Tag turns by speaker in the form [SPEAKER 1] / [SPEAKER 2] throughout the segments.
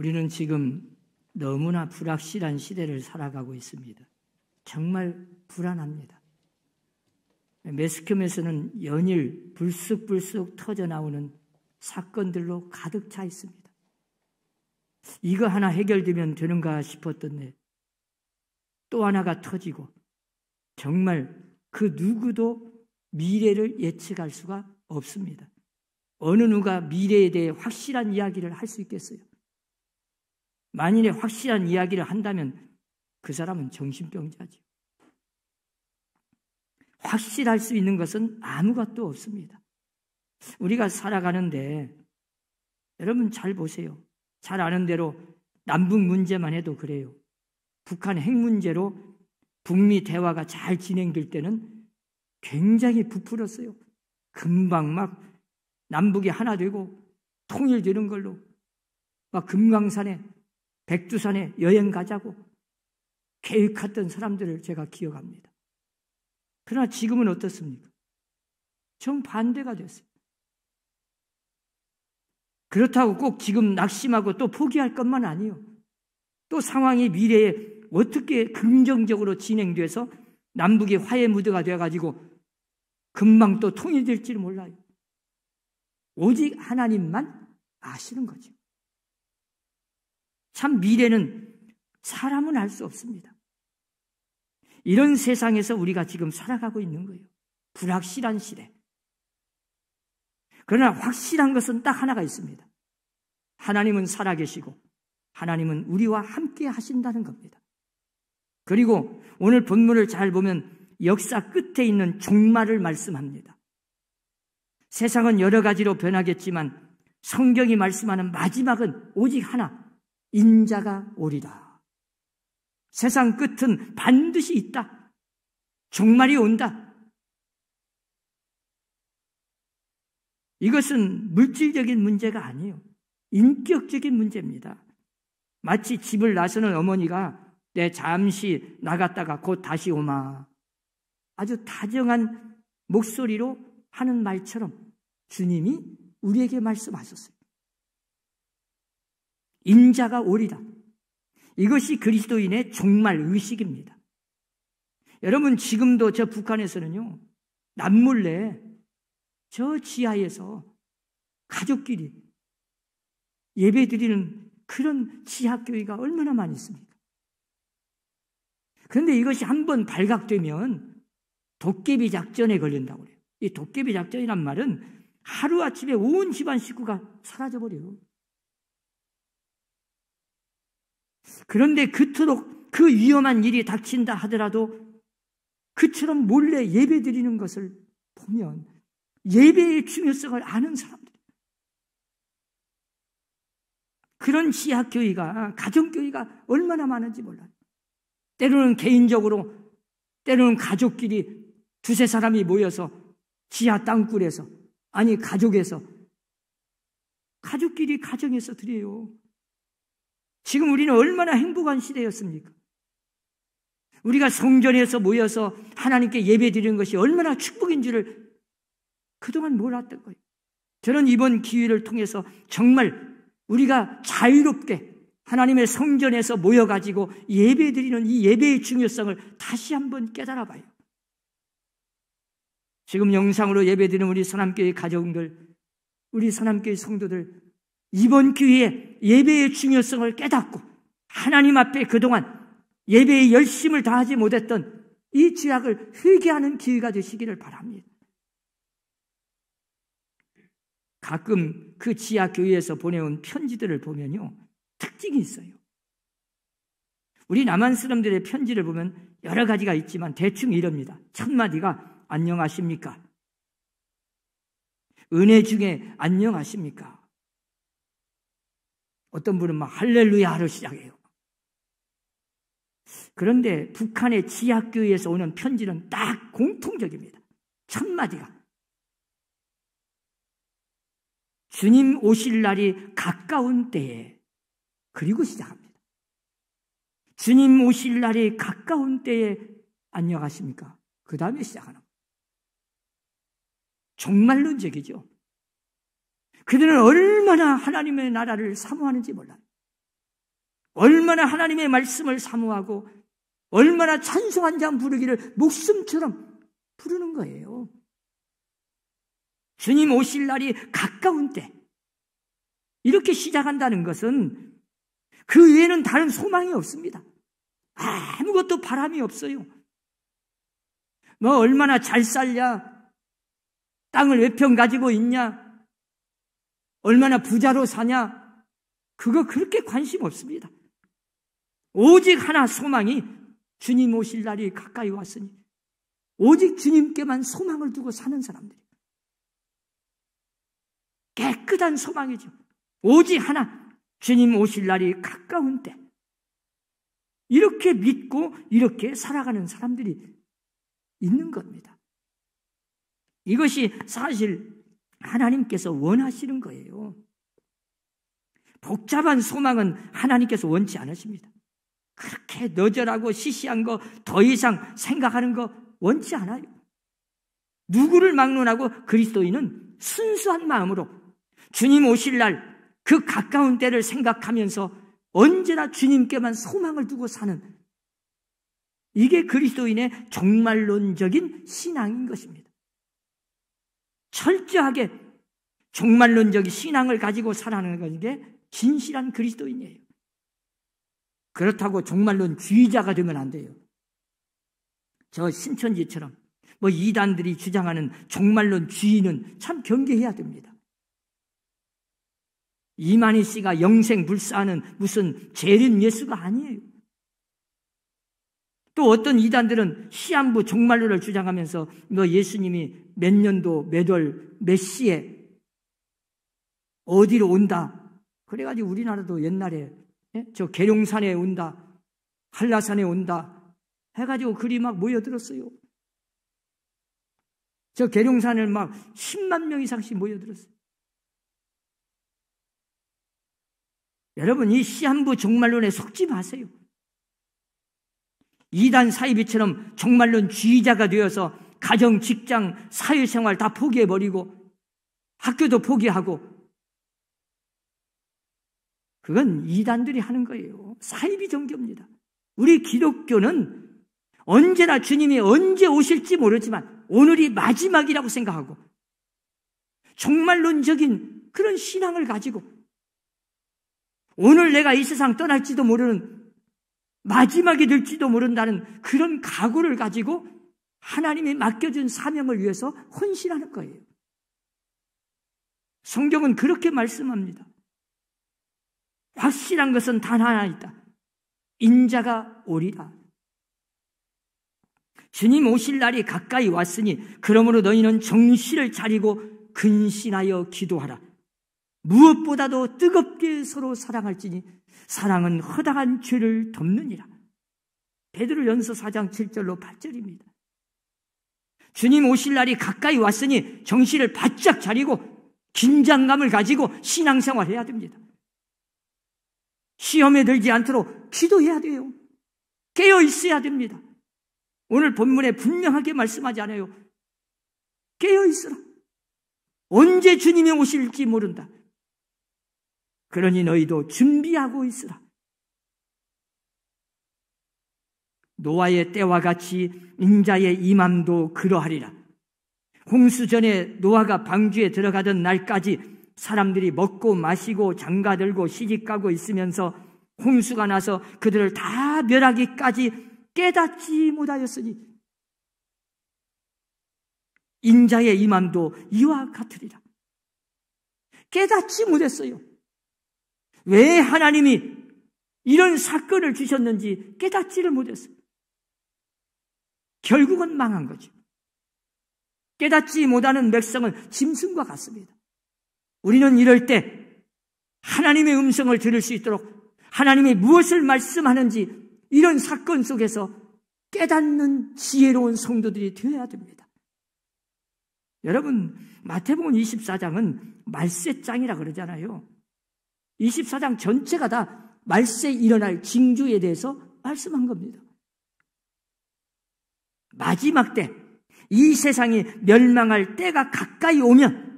[SPEAKER 1] 우리는 지금 너무나 불확실한 시대를 살아가고 있습니다. 정말 불안합니다. 매스컴에서는 연일 불쑥불쑥 터져나오는 사건들로 가득 차 있습니다. 이거 하나 해결되면 되는가 싶었던데 또 하나가 터지고 정말 그 누구도 미래를 예측할 수가 없습니다. 어느 누가 미래에 대해 확실한 이야기를 할 수 있겠어요? 만일에 확실한 이야기를 한다면 그 사람은 정신병자죠. 확실할 수 있는 것은 아무것도 없습니다. 우리가 살아가는데 여러분 잘 보세요. 잘 아는 대로 남북 문제만 해도 그래요. 북한 핵 문제로 북미 대화가 잘 진행될 때는 굉장히 부풀었어요. 금방 막 남북이 하나 되고 통일되는 걸로 막 금강산에 백두산에 여행 가자고 계획했던 사람들을 제가 기억합니다. 그러나 지금은 어떻습니까? 정반대가 됐어요. 그렇다고 꼭 지금 낙심하고 또 포기할 것만 아니에요. 또 상황이 미래에 어떻게 긍정적으로 진행돼서 남북이 화해 무드가 돼가지고 금방 또 통일될지 몰라요. 오직 하나님만 아시는 거죠. 참 미래는 사람은 알 수 없습니다. 이런 세상에서 우리가 지금 살아가고 있는 거예요. 불확실한 시대. 그러나 확실한 것은 딱 하나가 있습니다. 하나님은 살아계시고 하나님은 우리와 함께 하신다는 겁니다. 그리고 오늘 본문을 잘 보면 역사 끝에 있는 종말을 말씀합니다. 세상은 여러 가지로 변하겠지만 성경이 말씀하는 마지막은 오직 하나, 인자가 오리라. 세상 끝은 반드시 있다. 종말이 온다. 이것은 물질적인 문제가 아니에요. 인격적인 문제입니다. 마치 집을 나서는 어머니가 내 잠시 나갔다가 곧 다시 오마. 아주 다정한 목소리로 하는 말처럼 주님이 우리에게 말씀하셨어요. 인자가 오리라. 이것이 그리스도인의 종말 의식입니다. 여러분 지금도 저 북한에서는요. 남몰래 저 지하에서 가족끼리 예배드리는 그런 지하교회가 얼마나 많이 있습니까? 그런데 이것이 한번 발각되면 도깨비 작전에 걸린다고 그래요. 이 도깨비 작전이란 말은 하루아침에 온 집안 식구가 사라져버려요. 그런데 그토록 그 위험한 일이 닥친다 하더라도 그처럼 몰래 예배드리는 것을 보면 예배의 중요성을 아는 사람들, 그런 지하교회가, 가정교회가 얼마나 많은지 몰라요. 때로는 개인적으로, 때로는 가족끼리 두세 사람이 모여서 지하 땅굴에서, 아니 가족에서, 가족끼리 가정에서 드려요. 지금 우리는 얼마나 행복한 시대였습니까? 우리가 성전에서 모여서 하나님께 예배드리는 것이 얼마나 축복인 줄을 그동안 몰랐던 거예요. 저는 이번 기회를 통해서 정말 우리가 자유롭게 하나님의 성전에서 모여가지고 예배드리는 이 예배의 중요성을 다시 한번 깨달아 봐요. 지금 영상으로 예배드리는 우리 선함교회 가족들, 우리 선함교회 성도들, 이번 기회에 예배의 중요성을 깨닫고 하나님 앞에 그동안 예배에 열심을 다하지 못했던 이 죄악을 회개하는 기회가 되시기를 바랍니다. 가끔 그 지하교회에서 보내온 편지들을 보면요, 특징이 있어요. 우리 남한 사람들의 편지를 보면 여러 가지가 있지만 대충 이럽니다. 첫 마디가 안녕하십니까? 은혜 중에 안녕하십니까? 어떤 분은 막 할렐루야로 시작해요. 그런데 북한의 지하교회에서 오는 편지는 딱 공통적입니다. 첫 마디가 주님 오실 날이 가까운 때에, 그리고 시작합니다. 주님 오실 날이 가까운 때에 안녕하십니까? 그 다음에 시작하는 거예요. 종말론적이죠. 그들은 얼마나 하나님의 나라를 사모하는지 몰라요. 얼마나 하나님의 말씀을 사모하고 얼마나 찬송한 자 부르기를 목숨처럼 부르는 거예요. 주님 오실 날이 가까운 때, 이렇게 시작한다는 것은 그 외에는 다른 소망이 없습니다. 아무것도 바람이 없어요. 뭐 얼마나 잘 살냐, 땅을 몇 평 가지고 있냐, 얼마나 부자로 사냐, 그거 그렇게 관심 없습니다. 오직 하나 소망이 주님 오실 날이 가까이 왔으니 오직 주님께만 소망을 두고 사는 사람들이 깨끗한 소망이죠. 오직 하나, 주님 오실 날이 가까운 때, 이렇게 믿고 이렇게 살아가는 사람들이 있는 겁니다. 이것이 사실 하나님께서 원하시는 거예요. 복잡한 소망은 하나님께서 원치 않으십니다. 그렇게 너절하고 시시한 거, 더 이상 생각하는 거 원치 않아요. 누구를 막론하고 그리스도인은 순수한 마음으로 주님 오실 날 그 가까운 때를 생각하면서 언제나 주님께만 소망을 두고 사는, 이게 그리스도인의 종말론적인 신앙인 것입니다. 철저하게 종말론적인 신앙을 가지고 살아가는 게 진실한 그리스도인이에요. 그렇다고 종말론주의자가 되면 안 돼요. 저 신천지처럼 이단들이 주장하는 종말론주의는 참 경계해야 됩니다. 이만희 씨가 영생불사하는 무슨 재림 예수가 아니에요. 또 어떤 이단들은 시한부 종말론을 주장하면서 예수님이 몇 년도 몇 월 몇 시에 어디로 온다, 그래가지고 우리나라도 옛날에 저 계룡산에 온다, 한라산에 온다 해가지고 글이 막 모여들었어요. 저 계룡산을 막 10만 명 이상씩 모여들었어요. 여러분, 이 시한부 종말론에 속지 마세요. 이단 사이비처럼 종말론주의자가 되어서 가정, 직장, 사회생활 다 포기해버리고 학교도 포기하고, 그건 이단들이 하는 거예요. 사이비 종교입니다. 우리 기독교는 언제나 주님이 언제 오실지 모르지만 오늘이 마지막이라고 생각하고 종말론적인 그런 신앙을 가지고 오늘 내가 이 세상 떠날지도 모르는, 마지막이 될지도 모른다는 그런 각오를 가지고 하나님이 맡겨준 사명을 위해서 헌신하는 거예요. 성경은 그렇게 말씀합니다. 확실한 것은 단 하나 있다. 인자가 오리라. 주님 오실 날이 가까이 왔으니 그러므로 너희는 정신을 차리고 근신하여 기도하라. 무엇보다도 뜨겁게 서로 사랑할지니 사랑은 허다한 죄를 덮느니라. 베드로전서 4장 7절로 8절입니다. 주님 오실 날이 가까이 왔으니 정신을 바짝 차리고 긴장감을 가지고 신앙생활해야 됩니다. 시험에 들지 않도록 기도해야 돼요. 깨어 있어야 됩니다. 오늘 본문에 분명하게 말씀하지 않아요. 깨어 있으라. 언제 주님이 오실지 모른다. 그러니 너희도 준비하고 있으라. 노아의 때와 같이 인자의 임함도 그러하리라. 홍수 전에 노아가 방주에 들어가던 날까지 사람들이 먹고 마시고 장가들고 시집가고 있으면서 홍수가 나서 그들을 다 멸하기까지 깨닫지 못하였으니 인자의 임함도 이와 같으리라. 깨닫지 못했어요. 왜 하나님이 이런 사건을 주셨는지 깨닫지를 못했어요. 결국은 망한 거죠. 깨닫지 못하는 백성은 짐승과 같습니다. 우리는 이럴 때 하나님의 음성을 들을 수 있도록 하나님이 무엇을 말씀하는지 이런 사건 속에서 깨닫는 지혜로운 성도들이 되어야 됩니다. 여러분, 마태복음 24장은 말세장이라 그러잖아요. 24장 전체가 다 말세 일어날 징조에 대해서 말씀한 겁니다. 마지막 때, 이 세상이 멸망할 때가 가까이 오면,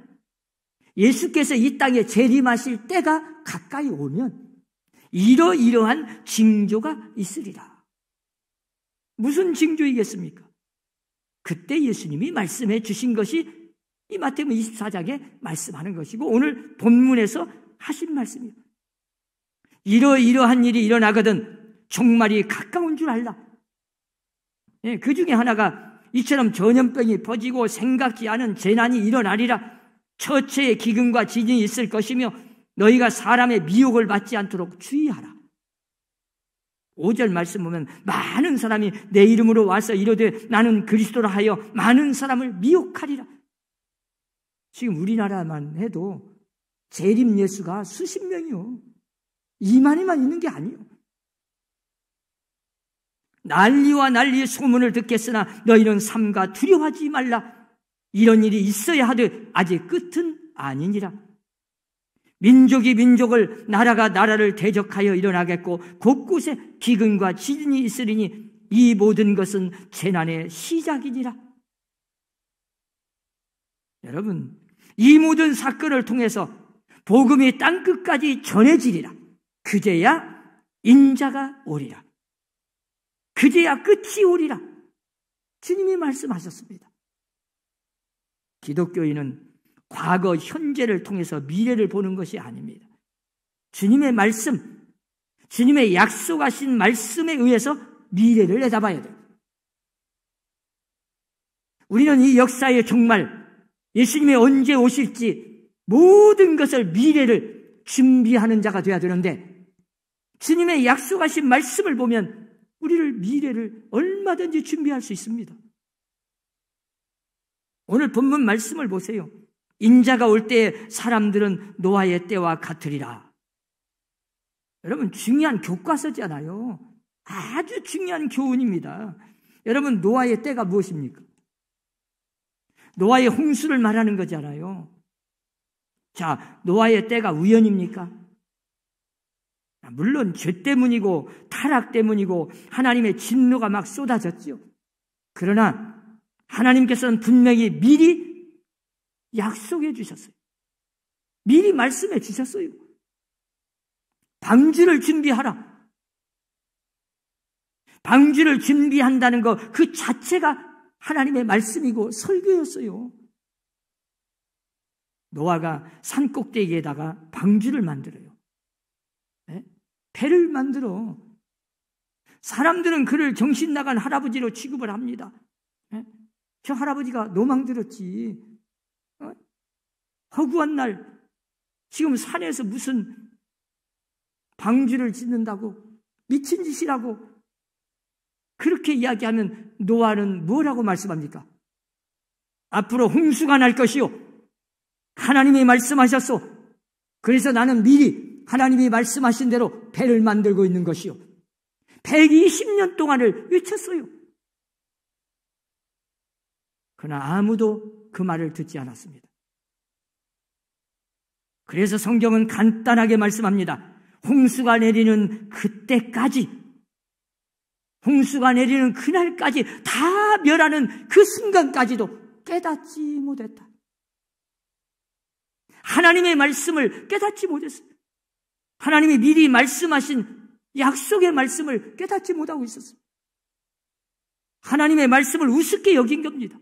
[SPEAKER 1] 예수께서 이 땅에 재림하실 때가 가까이 오면 이러이러한 징조가 있으리라. 무슨 징조이겠습니까? 그때 예수님이 말씀해 주신 것이 이 마태복음 24장에 말씀하는 것이고 오늘 본문에서 하신 말씀이에요. 이러이러한 일이 일어나거든 종말이 가까운 줄 알라. 그 중에 하나가 이처럼 전염병이 퍼지고 생각지 않은 재난이 일어나리라. 처처의 기근과 지진이 있을 것이며 너희가 사람의 미혹을 받지 않도록 주의하라. 5절 말씀 보면 많은 사람이 내 이름으로 와서 이르되 나는 그리스도라 하여 많은 사람을 미혹하리라. 지금 우리나라만 해도 재림 예수가 수십 명이요. 2만이만 있는 게 아니에요. 난리와 난리의 소문을 듣겠으나 너희는 삼가 두려워하지 말라. 이런 일이 있어야 하되 아직 끝은 아니니라. 민족이 민족을 나라가 나라를 대적하여 일어나겠고 곳곳에 기근과 지진이 있으리니 이 모든 것은 재난의 시작이니라. 여러분, 이 모든 사건을 통해서 복음이 땅끝까지 전해지리라. 그제야 인자가 오리라. 그제야 끝이 오리라. 주님이 말씀하셨습니다. 기독교인은 과거, 현재를 통해서 미래를 보는 것이 아닙니다. 주님의 말씀, 주님의 약속하신 말씀에 의해서 미래를 내다봐야 돼요. 우리는 이 역사의 종말, 예수님이 언제 오실지 모든 것을 미래를 준비하는 자가 되어야 되는데 주님의 약속하신 말씀을 보면 우리를 미래를 얼마든지 준비할 수 있습니다. 오늘 본문 말씀을 보세요. 인자가 올 때에 사람들은 노아의 때와 같으리라. 여러분, 중요한 교과서잖아요. 아주 중요한 교훈입니다. 여러분, 노아의 때가 무엇입니까? 노아의 홍수를 말하는 거잖아요. 자, 노아의 때가 우연입니까? 물론 죄 때문이고 타락 때문이고 하나님의 진노가 막 쏟아졌죠. 그러나 하나님께서는 분명히 미리 약속해 주셨어요. 미리 말씀해 주셨어요. 방주를 준비하라. 방주를 준비한다는 것 그 자체가 하나님의 말씀이고 설교였어요. 노아가 산 꼭대기에다가 방주를 만들어요. 네? 배를 만들어. 사람들은 그를 정신 나간 할아버지로 취급을 합니다. 네? 저 할아버지가 노망 들었지. 허구한 날 지금 산에서 무슨 방주를 짓는다고 미친 짓이라고 그렇게 이야기하면 노아는 뭐라고 말씀합니까? 앞으로 홍수가 날 것이요. 하나님이 말씀하셨소. 그래서 나는 미리 하나님이 말씀하신 대로 배를 만들고 있는 것이요. 120년 동안을 외쳤어요. 그러나 아무도 그 말을 듣지 않았습니다. 그래서 성경은 간단하게 말씀합니다. 홍수가 내리는 그때까지, 홍수가 내리는 그날까지 다 멸하는 그 순간까지도 깨닫지 못했다. 하나님의 말씀을 깨닫지 못했어요. 하나님이 미리 말씀하신 약속의 말씀을 깨닫지 못하고 있었어요. 하나님의 말씀을 우습게 여긴 겁니다.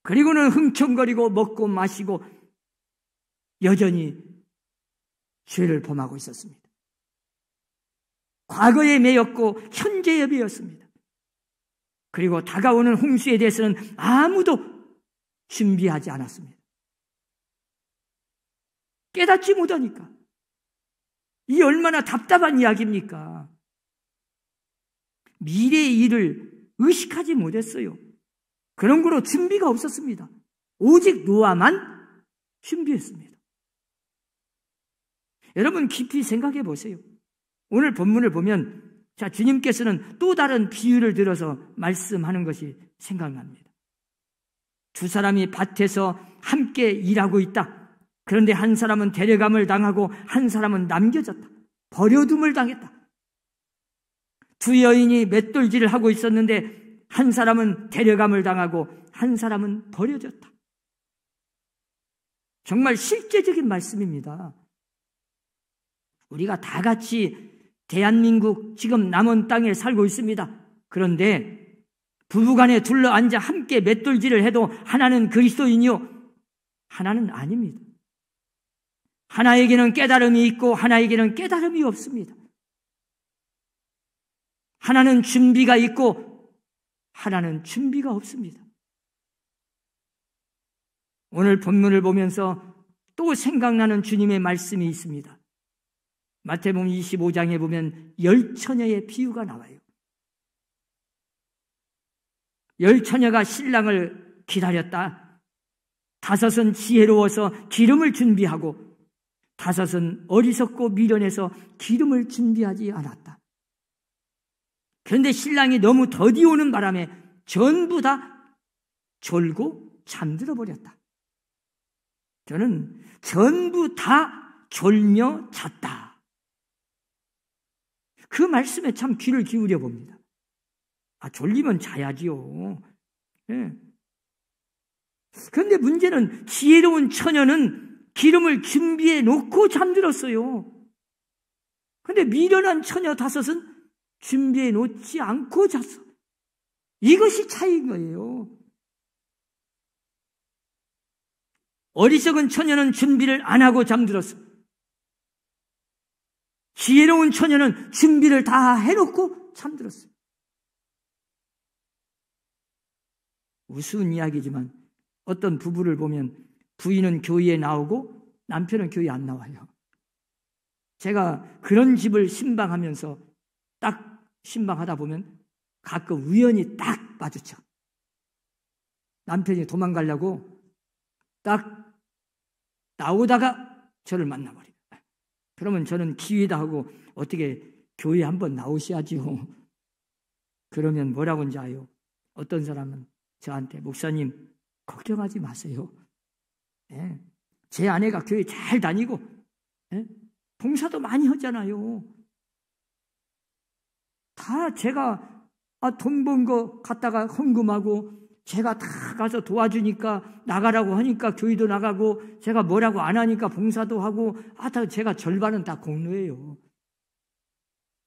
[SPEAKER 1] 그리고는 흥청거리고 먹고 마시고 여전히 죄를 범하고 있었습니다. 과거에 매였고 현재에 매였습니다. 그리고 다가오는 홍수에 대해서는 아무도 준비하지 않았습니다. 깨닫지 못하니까. 이 얼마나 답답한 이야기입니까? 미래의 일을 의식하지 못했어요. 그런 거로 준비가 없었습니다. 오직 노아만 준비했습니다. 여러분 깊이 생각해 보세요. 오늘 본문을 보면 자, 주님께서는 또 다른 비유를 들어서 말씀하는 것이 생각납니다. 두 사람이 밭에서 함께 일하고 있다. 그런데 한 사람은 데려감을 당하고 한 사람은 남겨졌다. 버려둠을 당했다. 두 여인이 맷돌질을 하고 있었는데 한 사람은 데려감을 당하고 한 사람은 버려졌다. 정말 실제적인 말씀입니다. 우리가 다 같이 대한민국 지금 남원 땅에 살고 있습니다. 그런데 부부간에 둘러앉아 함께 맷돌질을 해도 하나는 그리스도인이요, 하나는 아닙니다. 하나에게는 깨달음이 있고 하나에게는 깨달음이 없습니다. 하나는 준비가 있고 하나는 준비가 없습니다. 오늘 본문을 보면서 또 생각나는 주님의 말씀이 있습니다. 마태복음 25장에 보면 10처녀의 비유가 나와요. 10처녀가 신랑을 기다렸다. 5은 지혜로워서 기름을 준비하고 5은 어리석고 미련해서 기름을 준비하지 않았다. 그런데 신랑이 너무 더디 오는 바람에 전부 다 졸고 잠들어 버렸다. 저는 전부 다 졸며 잤다. 그 말씀에 참 귀를 기울여 봅니다. 졸리면 자야지요. 네. 그런데 문제는 지혜로운 처녀는 기름을 준비해 놓고 잠들었어요. 그런데 미련한 처녀 5은 준비해 놓지 않고 잤어. 이것이 차이인 거예요. 어리석은 처녀는 준비를 안 하고 잠들었어. 지혜로운 처녀는 준비를 다 해놓고 잠들었어. 우스운 이야기지만 어떤 부부를 보면 부인은 교회에 나오고 남편은 교회에 안 나와요. 제가 그런 집을 신방하면서 딱 신방하다 보면 가끔 우연히 딱 마주쳐. 남편이 도망가려고 딱 나오다가 저를 만나버려요. 그러면 저는 기회다 하고 어떻게 교회 한번 나오셔야지요. 그러면 뭐라고 하는지 아요? 어떤 사람은 저한테 목사님 걱정하지 마세요. 예. 제 아내가 교회 잘 다니고 봉사도 많이 하잖아요. 다 제가 돈 번 거 갖다가 헌금하고 제가 다 가서 도와주니까 나가라고 하니까 교회도 나가고 제가 뭐라고 안 하니까 봉사도 하고 다 제가 절반은 다 공로예요.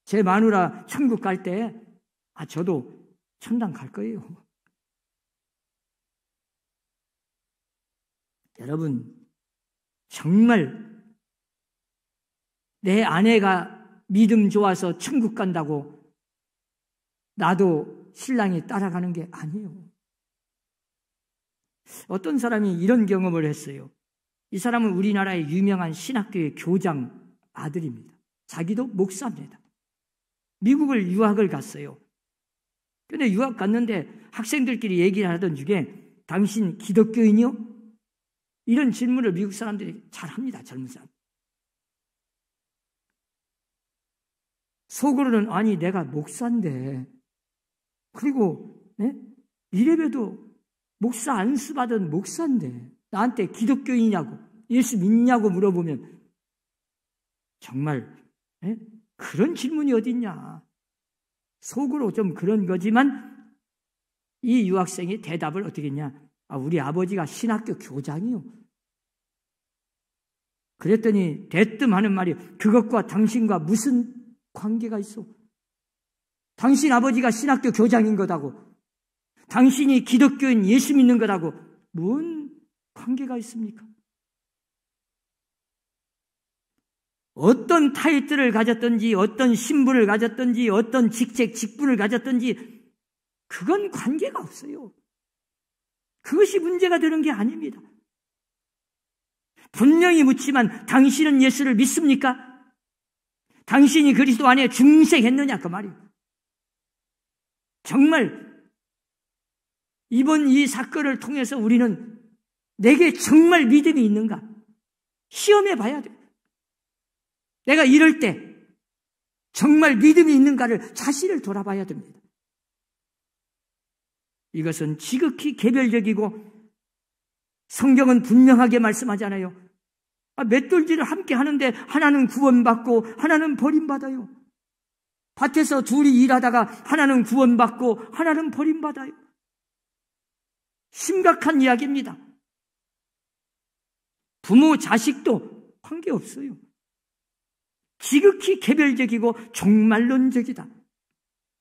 [SPEAKER 1] 제 마누라 천국 갈 때 저도 천당 갈 거예요. 여러분, 정말 내 아내가 믿음 좋아서 천국 간다고 나도 신랑이 따라가는 게 아니에요. 어떤 사람이 이런 경험을 했어요. 이 사람은 우리나라의 유명한 신학교의 교장 아들입니다. 자기도 목사입니다. 미국을 유학을 갔어요. 근데 유학 갔는데 학생들끼리 얘기를 하던 중에 당신 기독교인이요? 이런 질문을 미국 사람들이 잘 합니다. 젊은 사람. 속으로는 아니 내가 목사인데 그리고 이래봬도 목사 안수 받은 목사인데 나한테 기독교인이냐고 예수 믿냐고 물어보면 정말 그런 질문이 어딨냐. 속으로 좀 그런 거지만 이 유학생이 대답을 어떻게 했냐. 우리 아버지가 신학교 교장이요. 그랬더니 대뜸 하는 말이 그것과 당신과 무슨 관계가 있어? 당신 아버지가 신학교 교장인 거다고 당신이 기독교인 예수 믿는 거라고 뭔 관계가 있습니까? 어떤 타이틀을 가졌든지 어떤 신분을 가졌든지 어떤 직책, 직분을 가졌든지 그건 관계가 없어요. 그것이 문제가 되는 게 아닙니다. 분명히 묻지만 당신은 예수를 믿습니까? 당신이 그리스도 안에 중생했느냐 그 말이에요. 정말 이번 이 사건을 통해서 우리는 내게 정말 믿음이 있는가 시험해 봐야 돼요. 내가 이럴 때 정말 믿음이 있는가를 자신을 돌아봐야 됩니다. 이것은 지극히 개별적이고 성경은 분명하게 말씀하잖아요. 맷돌질을 함께 하는데 하나는 구원받고 하나는 버림받아요. 밭에서 둘이 일하다가 하나는 구원받고 하나는 버림받아요. 심각한 이야기입니다. 부모 자식도 관계없어요. 지극히 개별적이고 종말론적이다.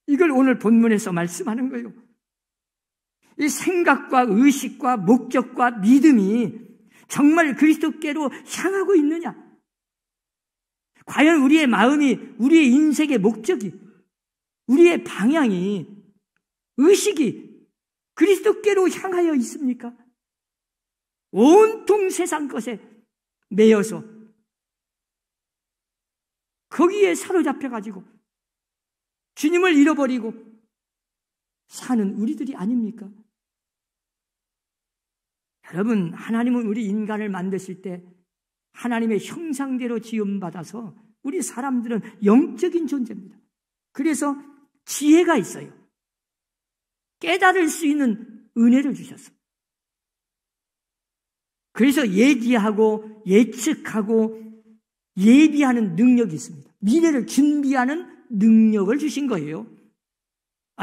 [SPEAKER 1] 이걸 오늘 본문에서 말씀하는 거예요. 이 생각과 의식과 목적과 믿음이 정말 그리스도께로 향하고 있느냐? 과연 우리의 마음이, 우리의 인생의 목적이, 우리의 방향이, 의식이 그리스도께로 향하여 있습니까? 온통 세상 것에 매여서 거기에 사로잡혀가지고 주님을 잃어버리고 사는 우리들이 아닙니까? 여러분, 하나님은 우리 인간을 만드실 때 하나님의 형상대로 지음받아서 우리 사람들은 영적인 존재입니다. 그래서 지혜가 있어요. 깨달을 수 있는 은혜를 주셨어요. 그래서 얘기하고 예측하고 예비하는 능력이 있습니다. 미래를 준비하는 능력을 주신 거예요.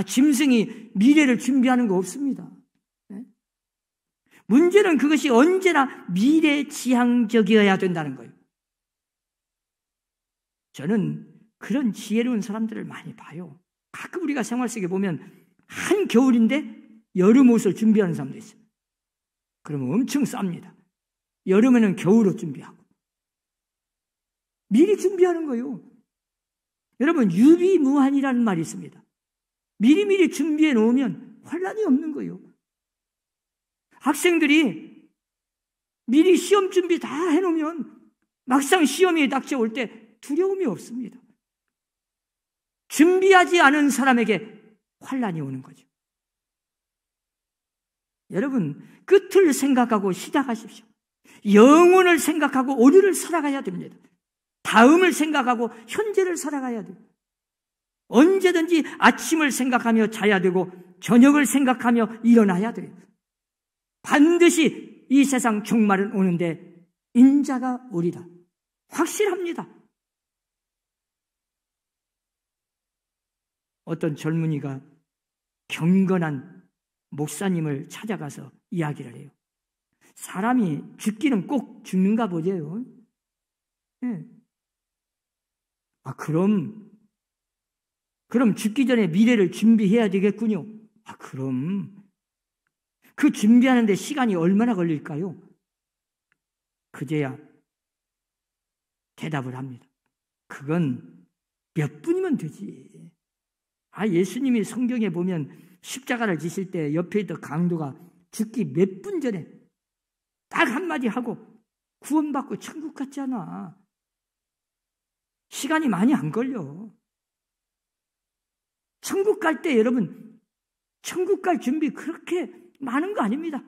[SPEAKER 1] 짐승이 미래를 준비하는 거 없습니다. 문제는 그것이 언제나 미래지향적이어야 된다는 거예요. 저는 그런 지혜로운 사람들을 많이 봐요. 가끔 우리가 생활 속에 보면 한겨울인데 여름 옷을 준비하는 사람도 있어요. 그러면 엄청 쌉니다. 여름에는 겨울옷 준비하고. 미리 준비하는 거예요. 여러분, 유비무환이라는 말이 있습니다. 미리미리 준비해 놓으면 혼란이 없는 거예요. 학생들이 미리 시험 준비 다 해놓으면 막상 시험이 닥쳐올 때 두려움이 없습니다. 준비하지 않은 사람에게 혼란이 오는 거죠. 여러분, 끝을 생각하고 시작하십시오. 영혼을 생각하고 오늘을 살아가야 됩니다. 다음을 생각하고 현재를 살아가야 돼요. 언제든지 아침을 생각하며 자야 되고 저녁을 생각하며 일어나야 돼요. 반드시 이 세상 종말은 오는데 인자가 오리라. 확실합니다. 어떤 젊은이가 경건한 목사님을 찾아가서 이야기를 해요. 사람이 죽기는 꼭 죽는가 보제요. 네. 그럼 죽기 전에 미래를 준비해야 되겠군요. 그럼 그 준비하는데 시간이 얼마나 걸릴까요? 그제야 대답을 합니다. 그건 몇 분이면 되지. 예수님이 성경에 보면 십자가를 지실 때 옆에 있던 강도가 죽기 몇 분 전에 딱 한마디 하고 구원받고 천국 갔잖아. 시간이 많이 안 걸려. 천국 갈 때 여러분, 천국 갈 준비 그렇게 많은 거 아닙니다.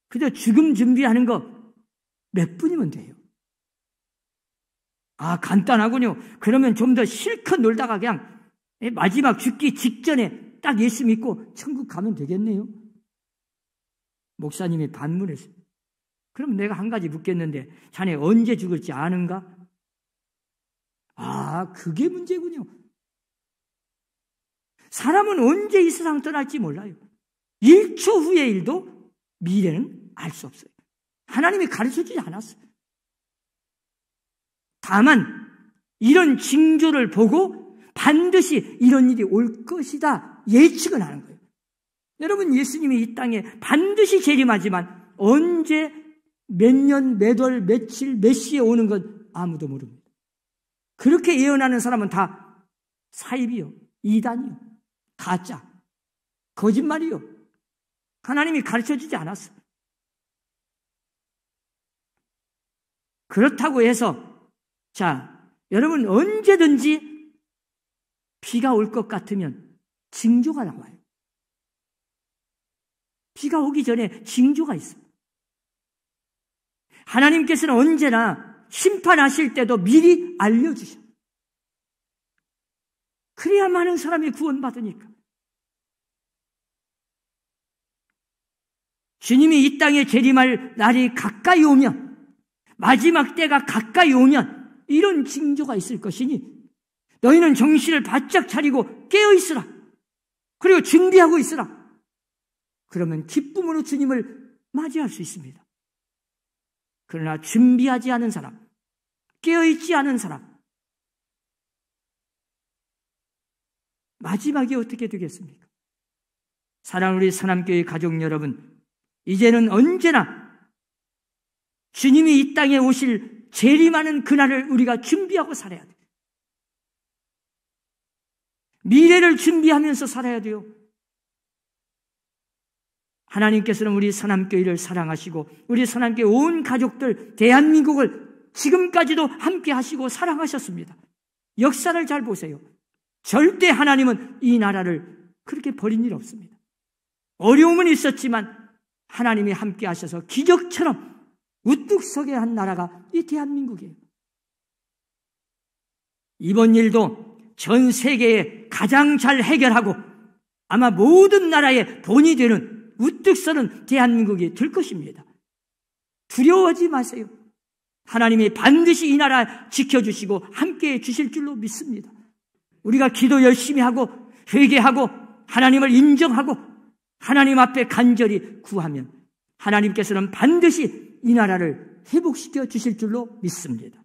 [SPEAKER 1] 그저 죽음 준비하는 거 몇 분이면 돼요. 간단하군요. 그러면 좀 더 실컷 놀다가 그냥 마지막 죽기 직전에 딱 예수 믿고 천국 가면 되겠네요. 목사님이 반문했어요. 그럼 내가 한 가지 묻겠는데 자네 언제 죽을지 아는가? 그게 문제군요. 사람은 언제 이 세상 떠날지 몰라요. 1초 후의 일도 미래는 알 수 없어요. 하나님이 가르쳐주지 않았어요. 다만 이런 징조를 보고 반드시 이런 일이 올 것이다 예측은 하는 거예요. 여러분, 예수님이 이 땅에 반드시 재림하지만 언제, 몇 년, 몇 월, 며칠, 몇 시에 오는 건 아무도 모릅니다. 그렇게 예언하는 사람은 다 사입이요, 이단이요, 가짜, 거짓말이요. 하나님이 가르쳐주지 않았어요. 그렇다고 해서 여러분, 언제든지 비가 올 것 같으면 징조가 나와요. 비가 오기 전에 징조가 있습니다. 하나님께서는 언제나 심판하실 때도 미리 알려주셔. 그래야 많은 사람이 구원받으니까. 주님이 이 땅에 재림할 날이 가까이 오면, 마지막 때가 가까이 오면 이런 징조가 있을 것이니 너희는 정신을 바짝 차리고 깨어있으라. 그리고 준비하고 있으라. 그러면 기쁨으로 주님을 맞이할 수 있습니다. 그러나 준비하지 않은 사람, 깨어있지 않은 사람, 마지막이 어떻게 되겠습니까? 사랑하는 우리 서남교회 가족 여러분, 이제는 언제나 주님이 이 땅에 오실 재림하는 그날을 우리가 준비하고 살아야 돼요. 미래를 준비하면서 살아야 돼요. 하나님께서는 우리 서남교회를 사랑하시고 우리 서남교회 온 가족들, 대한민국을 지금까지도 함께 하시고 사랑하셨습니다. 역사를 잘 보세요. 절대 하나님은 이 나라를 그렇게 버린 일 없습니다. 어려움은 있었지만 하나님이 함께 하셔서 기적처럼 우뚝 서게 한 나라가 이 대한민국이에요. 이번 일도 전 세계에 가장 잘 해결하고 아마 모든 나라의 본이 되는 우뚝 서는 대한민국이 될 것입니다. 두려워하지 마세요. 하나님이 반드시 이 나라 지켜주시고 함께해 주실 줄로 믿습니다. 우리가 기도 열심히 하고 회개하고 하나님을 인정하고 하나님 앞에 간절히 구하면 하나님께서는 반드시 이 나라를 회복시켜 주실 줄로 믿습니다.